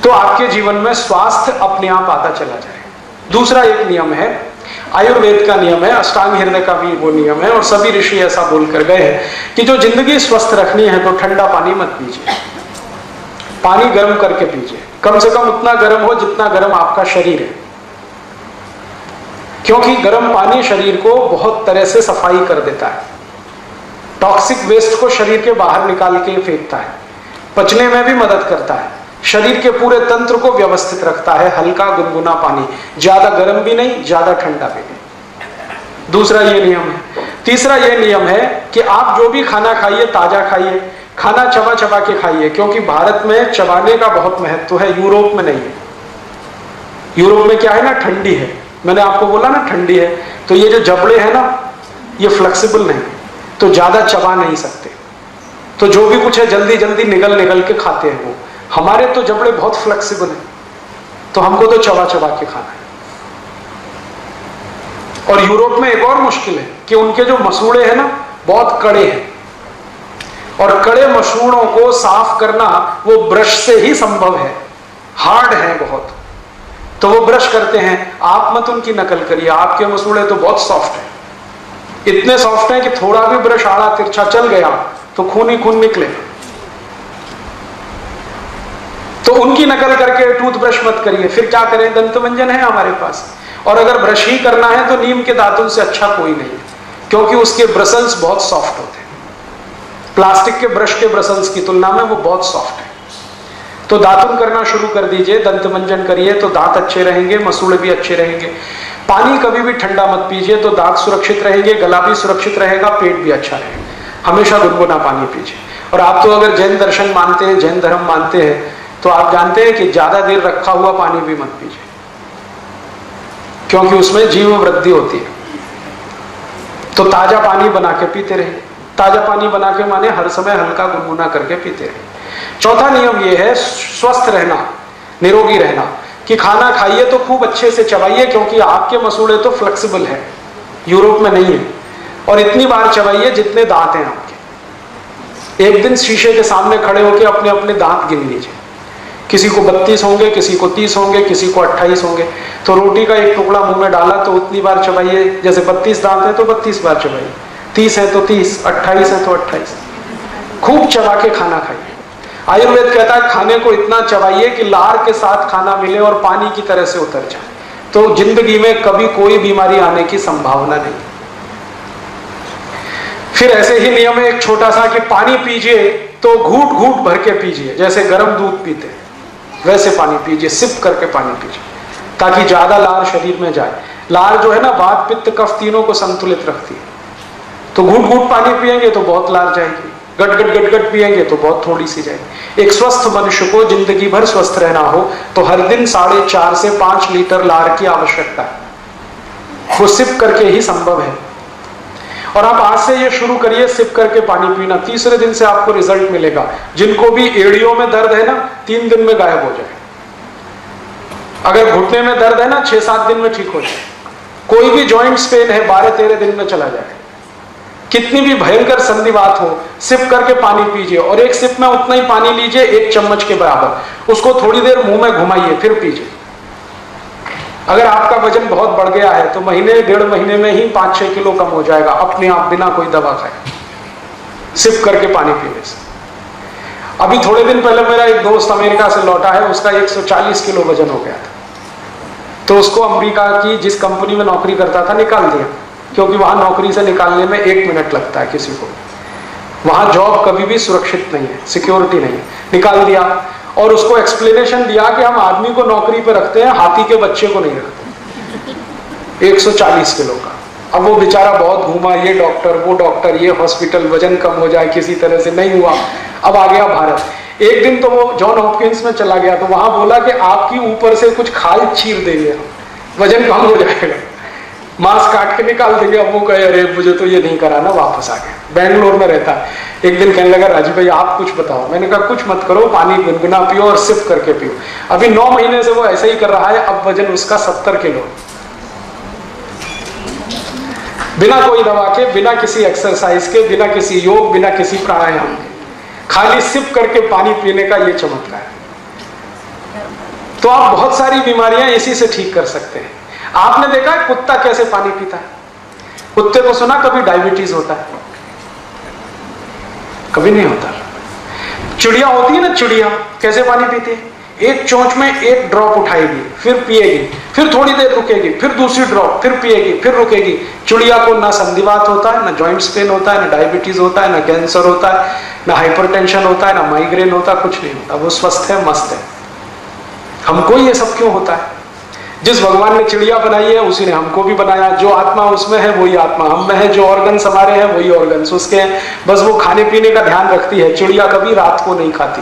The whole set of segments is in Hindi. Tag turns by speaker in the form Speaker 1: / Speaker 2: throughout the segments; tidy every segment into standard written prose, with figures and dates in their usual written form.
Speaker 1: तो आपके जीवन में स्वास्थ्य अपने आप आता चला जाए। दूसरा एक नियम है, आयुर्वेद का नियम है, अष्टांग हृदय का भी वो नियम है, और सभी ऋषि ऐसा बोल कर गए हैं कि जो जिंदगी स्वस्थ रखनी है तो ठंडा पानी मत पीजिए, पानी गर्म करके पीजिए, कम से कम उतना गर्म हो जितना गर्म आपका शरीर है, क्योंकि गर्म पानी शरीर को बहुत तरह से सफाई कर देता है, टॉक्सिक वेस्ट को शरीर के बाहर निकाल के फेंकता है, पचने में भी मदद करता है, शरीर के पूरे तंत्र को व्यवस्थित रखता है। हल्का गुनगुना पानी, ज्यादा गर्म भी नहीं, ज्यादा ठंडा भी नहीं। दूसरा ये नियम है। तीसरा ये नियम है कि आप जो भी खाना खाइए ताजा खाइए, खाना चबा चबा के खाइए, क्योंकि भारत में चबाने का बहुत महत्व है, यूरोप में नहीं है। यूरोप में क्या है ना, ठंडी है, मैंने आपको बोला ना ठंडी है, तो ये जो जबड़े हैं ना ये फ्लेक्सिबल नहीं, तो ज्यादा चबा नहीं सकते, तो जो भी कुछ है जल्दी जल्दी निगल निगल के खाते हैं वो। हमारे तो जबड़े बहुत फ्लेक्सिबल हैं, तो हमको तो चबा चबा के खाना है। और यूरोप में एक और मुश्किल है कि उनके जो मसूड़े हैं ना बहुत कड़े हैं, और कड़े मसूड़ों को साफ करना वो ब्रश से ही संभव है, हार्ड है बहुत, तो वो ब्रश करते हैं। आप मत उनकी नकल करिए, आपके मसूड़े तो बहुत सॉफ्ट हैं, इतने सॉफ्ट हैं कि थोड़ा भी ब्रश आड़ा तिरछा चल गया तो खून ही खून निकलेगा। तो उनकी नकल करके टूथब्रश मत करिए। फिर क्या करें, दंतमंजन है हमारे पास, और अगर ब्रश ही करना है तो नीम के दांतों से अच्छा कोई नहीं है, क्योंकि उसके ब्रसल्स बहुत सॉफ्ट होते हैं, प्लास्टिक के ब्रश के ब्रसल्स की तुलना में वो बहुत सॉफ्ट है। तो दातुन करना शुरू कर दीजिए, दंतमंजन करिए तो दांत अच्छे रहेंगे, मसूड़े भी अच्छे रहेंगे। पानी कभी भी ठंडा मत पीजिए, तो दांत सुरक्षित रहेंगे, गला भी सुरक्षित रहेगा, पेट भी अच्छा रहेगा। हमेशा गुनगुना पानी पीजिए। और आप तो अगर जैन दर्शन मानते हैं, जैन धर्म मानते हैं, तो आप जानते हैं कि ज्यादा देर रखा हुआ पानी भी मत पीजिए, क्योंकि उसमें जीव वृद्धि होती है। तो ताजा पानी बना के पीते रहिए। ताजा पानी बना के माने हर समय हल्का गुनगुना करके पीते रहिए। चौथा नियम यह है स्वस्थ रहना, निरोगी रहना, कि खाना खाइए तो खूब अच्छे से चबाइए, क्योंकि आपके मसूड़े तो फ्लेक्सिबल है, यूरोप में नहीं है, और इतनी बार चबाइए जितने दांत हैं आपके। एक दिन शीशे के सामने खड़े होकर अपने अपने दांत गिन लीजिए, किसी को 32 होंगे, किसी को 30 होंगे, किसी को 28 होंगे। तो रोटी का एक टुकड़ा मुंह में डाला तो उतनी बार चबाइए, जैसे 32 दांत है तो 32 बार चबाइए, 30 है तो 30, 28 है तो 28। खूब चबा के खाना खाइए। आयुर्वेद कहता है खाने को इतना चबाइए कि लार के साथ खाना मिले और पानी की तरह से उतर जाए, तो जिंदगी में कभी कोई बीमारी आने की संभावना नहीं। फिर ऐसे ही नियम है एक छोटा सा, कि पानी पीजिए तो घूट घूट भर के पीजिए, जैसे गर्म दूध पीते हैं वैसे पानी पीजिए, सिप करके पानी पीजिए, ताकि ज्यादा लार शरीर में जाए। लार जो है ना वात पित्त कफ तीनों को संतुलित रखती है। तो घूट घूट पानी पिएंगे तो बहुत लार जाएगी, गट गट गट गट पिएंगे तो बहुत थोड़ी सी जाएगी। एक स्वस्थ मनुष्य को जिंदगी भर स्वस्थ रहना हो तो हर दिन 4.5 से 5 लीटर लार की आवश्यकता है, वो सिप करके ही संभव है। और आप आज से ये शुरू करिए सिप करके पानी पीना, तीसरे दिन से आपको रिजल्ट मिलेगा। जिनको भी एड़ियों में दर्द है ना 3 दिन में गायब हो जाए, अगर घुटने में दर्द है ना 6-7 दिन में ठीक हो जाए, कोई भी जॉइंट्स पेन है 12-13 दिन में चला जाए। कितनी भी भयंकर संधिवात हो, सिप करके पानी पीजिए, और एक सिप में उतना ही पानी लीजिए 1 चम्मच के बराबर, उसको थोड़ी देर मुंह में घुमाइए फिर पीजिए। अगर आपका वजन बहुत बढ़ गया है तो महीने 1.5 महीने में ही 5-6 किलो कम हो जाएगा अपने आप, बिना कोई दवा खाए, सिप करके पानी पीने से। अभी थोड़े दिन पहले मेरा एक दोस्त अमेरिका से लौटा है, उसका 140 किलो वजन हो गया था, तो उसको अमेरिका की जिस कंपनी में नौकरी करता था निकाल दिया, क्योंकि वहां नौकरी से निकालने में 1 मिनट लगता है किसी को, वहां जॉब कभी भी सुरक्षित नहीं है, सिक्योरिटी नहीं है, निकाल दिया। और उसको एक्सप्लेनेशन दिया कि हम आदमी को नौकरी पे रखते हैं, हाथी के बच्चे को नहीं रखते। 140 किलो का। अब वो बेचारा बहुत घूमा, ये डॉक्टर वो डॉक्टर, ये हॉस्पिटल, वजन कम हो जाए, किसी तरह से नहीं हुआ। अब आ गया भारत। एक दिन तो वो जॉन हॉपकिंस में चला गया, तो वहां बोला कि आपकी ऊपर से कुछ खाल चीर देंगे, वजन कम हो जाएगा, मांस काट के निकाल देंगे। अब वो कहे अरे मुझे तो ये नहीं कराना, वापस आ गया। बेंगलोर में रहता है। एक दिन कहने लगा राजीव भाई आप कुछ बताओ। मैंने कहा कुछ मत करो, पानी गुनगुना पियो और सिप करके पियो। अभी 9 महीने से वो ऐसा ही कर रहा है। अब वजन उसका 70 किलो, बिना कोई दवा के, बिना किसी एक्सरसाइज के, बिना किसी योग, बिना किसी प्राणायाम के, खाली सिप करके पानी पीने का ये चमत्कार है। तो आप बहुत सारी बीमारियां इसी से ठीक कर सकते हैं। आपने देखा है कुत्ता कैसे पानी पीता है? कुत्ते को सुना कभी डायबिटीज होता है? कभी नहीं होता। चिड़िया होती है ना, चिड़िया कैसे पानी पीती है? एक चोंच में एक ड्रॉप उठाएगी, फिर पिएगी, फिर थोड़ी देर रुकेगी, फिर दूसरी ड्रॉप, फिर पिएगी, फिर रुकेगी। चिड़िया को ना संधिवात होता है, ना जॉइंट्स पेन होता है, ना डायबिटीज होता है, ना कैंसर होता है, ना हाइपरटेंशन होता है, ना माइग्रेन होता, कुछ नहीं होता। वो स्वस्थ है, मस्त है। हमको ये सब क्यों होता है? जिस भगवान ने चिड़िया बनाई है उसी ने हमको भी बनाया। जो आत्मा उसमें है वही आत्मा हम में है, जो ऑर्गन्स हमारे हैं वही ऑर्गन्स उसके हैं। बस वो खाने पीने का ध्यान रखती है। चिड़िया कभी रात को नहीं खाती,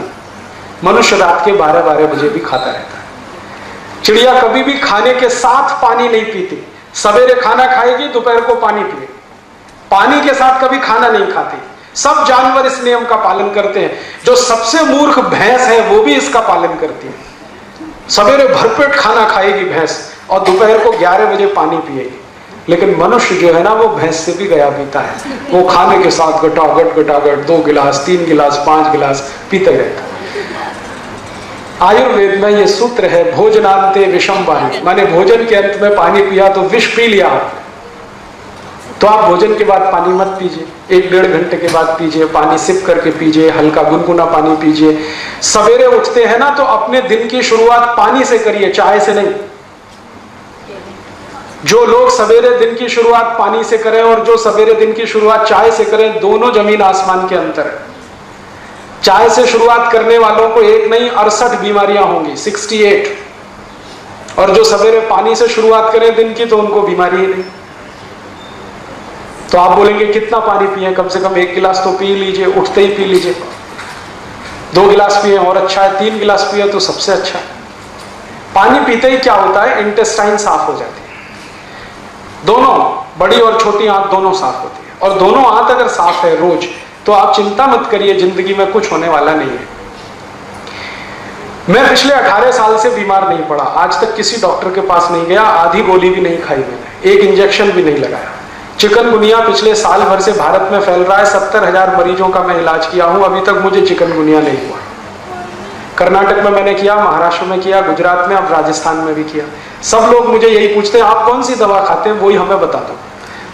Speaker 1: मनुष्य रात के 12-12 बजे भी खाता रहता है। चिड़िया कभी भी खाने के साथ पानी नहीं पीती। सवेरे खाना खाएगी, दोपहर को पानी पिए। पानी के साथ कभी खाना नहीं खाती। सब जानवर इस नियम का पालन करते हैं। जो सबसे मूर्ख भैंस है वो भी इसका पालन करती है। सवेरे भरपेट खाना खाएगी भैंस और दोपहर को 11 बजे पानी पिएगी। लेकिन मनुष्य जो है ना, वो भैंस से भी गया पीता है। वो खाने के साथ गटागट 2 गिलास 3 गिलास 5 गिलास पीते रहता है। आयुर्वेद में ये सूत्र है, भोजनांते विषम वायु, माने भोजन के अंत में पानी पिया तो विष पी लिया आपने। तो आप भोजन के बाद पानी मत पीजिए, 1-1.5 घंटे के बाद पीजिए। पानी सिप करके पीजिए, हल्का गुनगुना पानी पीजिए। सवेरे उठते हैं ना तो अपने दिन की शुरुआत पानी से करिए, चाय से नहीं। जो लोग सवेरे दिन की शुरुआत पानी से करें और जो सवेरे दिन की शुरुआत चाय से करें, दोनों जमीन आसमान के अंतर है। चाय से शुरुआत करने वालों को एक नहीं 68 बीमारियां होंगी, 68। और जो सवेरे पानी से शुरुआत करें दिन की तो उनको बीमारी ही नहीं। तो आप बोलेंगे कितना पानी पिए? कम से कम 1 गिलास तो पी लीजिए, उठते ही पी लीजिए। 2 गिलास पिए और अच्छा है, 3 गिलास पिए तो सबसे अच्छा है। पानी पीते ही क्या होता है, इंटेस्टाइन साफ हो जाती है। दोनों बड़ी और छोटी आंत दोनों साफ होती है। और दोनों आंत अगर साफ है रोज, तो आप चिंता मत करिए, जिंदगी में कुछ होने वाला नहीं है। मैं पिछले 18 साल से बीमार नहीं पड़ा, आज तक किसी डॉक्टर के पास नहीं गया, आधी गोली भी नहीं खाई मैंने, एक इंजेक्शन भी नहीं लगाया। चिकनगुनिया पिछले साल भर से भारत में फैल रहा है, 70,000 मरीजों का मैं इलाज किया हूं, अभी तक मुझे चिकनगुनिया नहीं हुआ। कर्नाटक में मैंने किया, महाराष्ट्र में किया, गुजरात में, अब राजस्थान में भी किया। सब लोग मुझे यही पूछते हैं आप कौन सी दवा खाते हैं, वही हमें बता दो।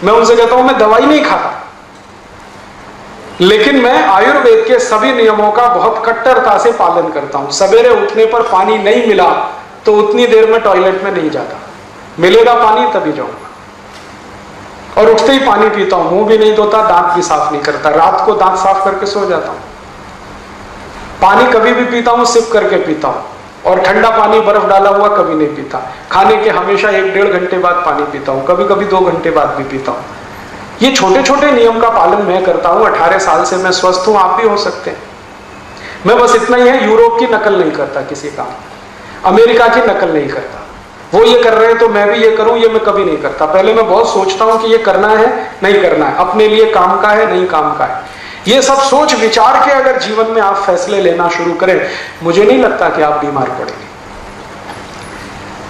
Speaker 1: मैं उनसे कहता हूं मैं दवाई नहीं खाता, लेकिन मैं आयुर्वेद के सभी नियमों का बहुत कट्टरता से पालन करता हूं। सवेरे उठने पर पानी नहीं मिला तो उतनी देर में टॉयलेट में नहीं जाता, मिलेगा पानी तभी जाऊंगा। और उठते ही पानी पीता हूं, मुंह भी नहीं धोता, दांत भी साफ नहीं करता, रात को दांत साफ करके सो जाता हूं। पानी कभी भी पीता हूं सिप करके पीता हूं, और ठंडा पानी बर्फ डाला हुआ कभी नहीं पीता। खाने के हमेशा 1-1.5 घंटे बाद पानी पीता हूं, कभी कभी 2 घंटे बाद भी पीता हूं। ये छोटे छोटे नियम का पालन मैं करता हूं, 18 साल से मैं स्वस्थ हूं, आप भी हो सकते हैं। मैं बस इतना ही है, यूरोप की नकल नहीं करता किसी काम, अमेरिका की नकल नहीं करता। वो ये कर रहे हैं तो मैं भी ये करूं, ये मैं कभी नहीं करता। पहले मैं बहुत सोचता हूं कि ये करना है नहीं करना है, अपने लिए काम का है नहीं काम का है। ये सब सोच विचार के अगर जीवन में आप फैसले लेना शुरू करें, मुझे नहीं लगता कि आप बीमार पड़ेंगे।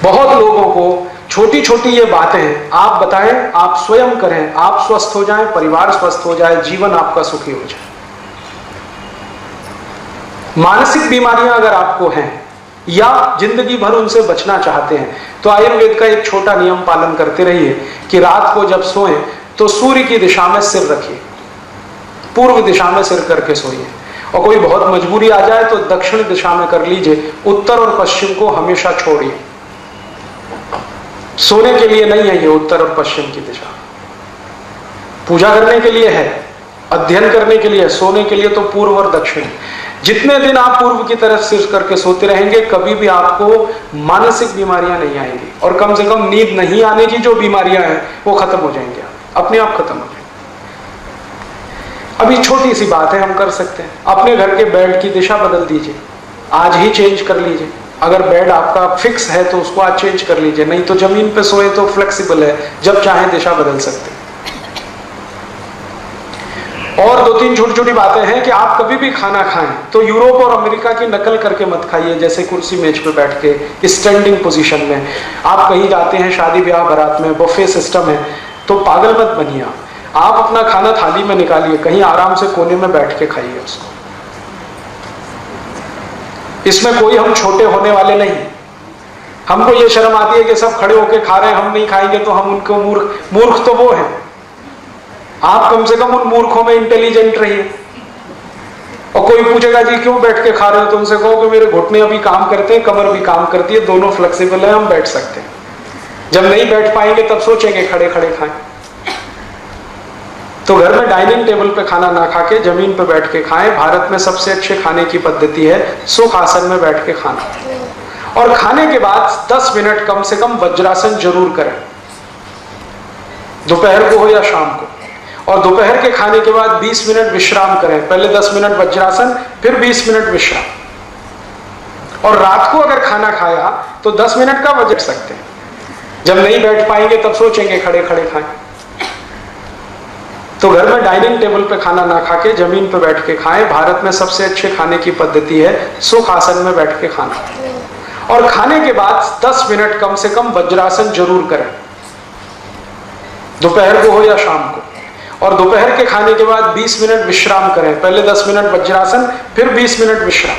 Speaker 1: बहुत लोगों को छोटी छोटी ये बातें आप बताएं, आप स्वयं करें, आप स्वस्थ हो जाएं, परिवार स्वस्थ हो जाए, जीवन आपका सुखी हो जाए। मानसिक बीमारियां अगर आपको हैं या जिंदगी भर उनसे बचना चाहते हैं, तो आयुर्वेद का एक छोटा नियम पालन करते रहिए कि रात को जब सोएं तो सूर्य की दिशा में सिर रखिए, पूर्व दिशा में सिर करके सोइए। और कोई बहुत मजबूरी आ जाए तो दक्षिण दिशा में कर लीजिए, उत्तर और पश्चिम को हमेशा छोड़िए। सोने के लिए नहीं है ये उत्तर और पश्चिम की दिशा, पूजा करने के लिए है, अध्ययन करने के लिए, सोने के लिए तो पूर्व और दक्षिण। जितने दिन आप पूर्व की तरफ सिर करके सोते रहेंगे, कभी भी आपको मानसिक बीमारियां नहीं आएंगी, और कम से कम नींद नहीं आने की जो बीमारियां हैं वो खत्म हो जाएंगी, अपने आप खत्म हो जाएंगी। अभी छोटी सी बात है, हम कर सकते हैं, अपने घर के बेड की दिशा बदल दीजिए, आज ही चेंज कर लीजिए। अगर बेड आपका फिक्स है तो उसको आज चेंज कर लीजिए, नहीं तो जमीन पे सोए तो फ्लेक्सिबल है, जब चाहे दिशा बदल सकते हैं। और 2-3 छोटी छोटी बातें हैं कि आप कभी भी खाना खाएं तो यूरोप और अमेरिका की नकल करके मत खाइए, जैसे कुर्सी मेज पे बैठ के स्टैंडिंग पोजीशन में। आप कहीं जाते हैं शादी ब्याह बारात में, बफे सिस्टम है, तो पागल मत बनिए। आप अपना खाना थाली में निकालिए, कहीं आराम से कोने में बैठ के खाइए उसको। इसमें कोई हम छोटे होने वाले नहीं, हमको ये शर्म आती है कि सब खड़े होके खा रहे हैं, हम नहीं खाएंगे तो हम उनको मूर्ख तो वो है। आप कम से कम उन मूर्खों में इंटेलिजेंट रहिए। और कोई पूछेगा जी क्यों बैठ के खा रहे हो, तो उनसे कहो कि मेरे घुटने अभी काम करते हैं, कमर भी काम करती है, दोनों फ्लेक्सिबल है, हम बैठ सकते हैं। जब नहीं बैठ पाएंगे तब सोचेंगे खड़े खड़े खाएं। तो घर में डाइनिंग टेबल पे खाना ना खा के जमीन पे बैठ के खाएं। भारत में सबसे अच्छे खाने की पद्धति है सुख आसन में बैठ के खाना। और खाने के बाद 10 मिनट कम से कम वज्रासन जरूर करें, दोपहर को हो या शाम को। और दोपहर के खाने के बाद 20 मिनट विश्राम करें, पहले 10 मिनट वज्रासन, फिर 20 मिनट विश्राम। और रात को अगर खाना खाया तो 10 मिनट का वज्र सकते हैं। जब नहीं बैठ पाएंगे तब सोचेंगे खड़े खड़े खाएं। तो घर में डाइनिंग टेबल पे खाना ना खा के जमीन पे बैठ के खाएं। भारत में सबसे अच्छे खाने की पद्धति है सुख आसन में बैठ के खाना। और खाने के बाद 10 मिनट कम से कम वज्रासन जरूर करें, दोपहर को हो या शाम को। और दोपहर के खाने के बाद 20 मिनट विश्राम करें, पहले 10 मिनट वज्रासन, फिर 20 मिनट विश्राम।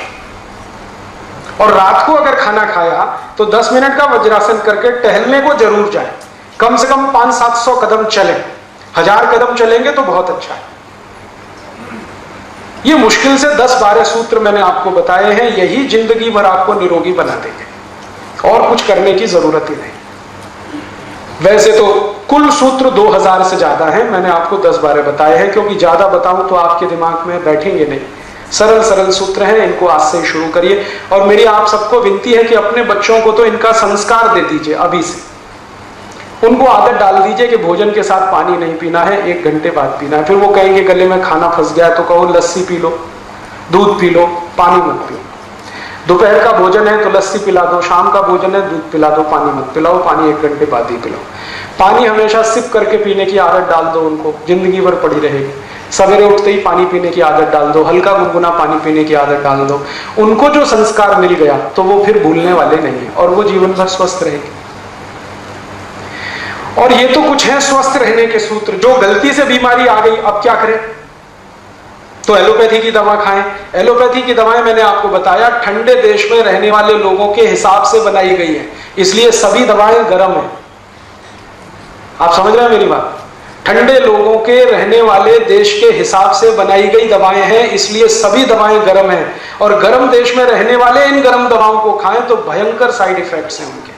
Speaker 1: और रात को अगर खाना खाया तो 10 मिनट का वज्रासन करके टहलने को जरूर जाए, कम से कम 500-700 कदम चलें। 1000 कदम चलेंगे तो बहुत अच्छा है। ये मुश्किल से 10-12 सूत्र मैंने आपको बताए हैं, यही जिंदगी भर आपको निरोगी बना देंगे और कुछ करने की जरूरत ही नहीं। वैसे तो कुल सूत्र 2000 से ज्यादा है, मैंने आपको 10-12 बताए हैं, क्योंकि ज्यादा बताऊं तो आपके दिमाग में बैठेंगे नहीं। सरल सरल सूत्र हैं, इनको आज से ही शुरू करिए। और मेरी आप सबको विनती है कि अपने बच्चों को तो इनका संस्कार दे दीजिए अभी से। उनको आदत डाल दीजिए कि भोजन के साथ पानी नहीं पीना है, 1 घंटे बाद पीना है। फिर वो कहेंगे गले में खाना फंस गया, तो कहो लस्सी पी लो, दूध पी लो, पानी मत पियो। दोपहर का भोजन है तो लस्सी पिला दो, शाम का भोजन है दूध पिला दो, पानी मत पिलाओ, पानी 1 घंटे बाद ही पिलाओ। पानी हमेशा सिप करके पीने की आदत डाल दो उनको, जिंदगी भर पड़ी रहेगी। सवेरे उठते ही पानी पीने की आदत डाल दो, हल्का गुनगुना पानी पीने की आदत डाल दो। उनको जो संस्कार मिल गया तो वो फिर भूलने वाले नहीं है और वो जीवन भर स्वस्थ रहेगी। और ये तो कुछ है स्वस्थ रहने के सूत्र। जो गलती से बीमारी आ गई अब क्या करें? तो एलोपैथी की दवा खाएं। एलोपैथी की दवाएं मैंने आपको बताया ठंडे देश में रहने वाले लोगों के हिसाब से बनाई गई है, इसलिए सभी दवाएं गर्म है। आप समझ रहे हैं मेरी बात? ठंडे लोगों के रहने वाले देश के हिसाब से बनाई गई दवाएं हैं, इसलिए सभी दवाएं गर्म हैं। और गर्म देश में रहने वाले इन गर्म दवाओं को खाएं तो भयंकर साइड इफेक्ट्स हैं उनके।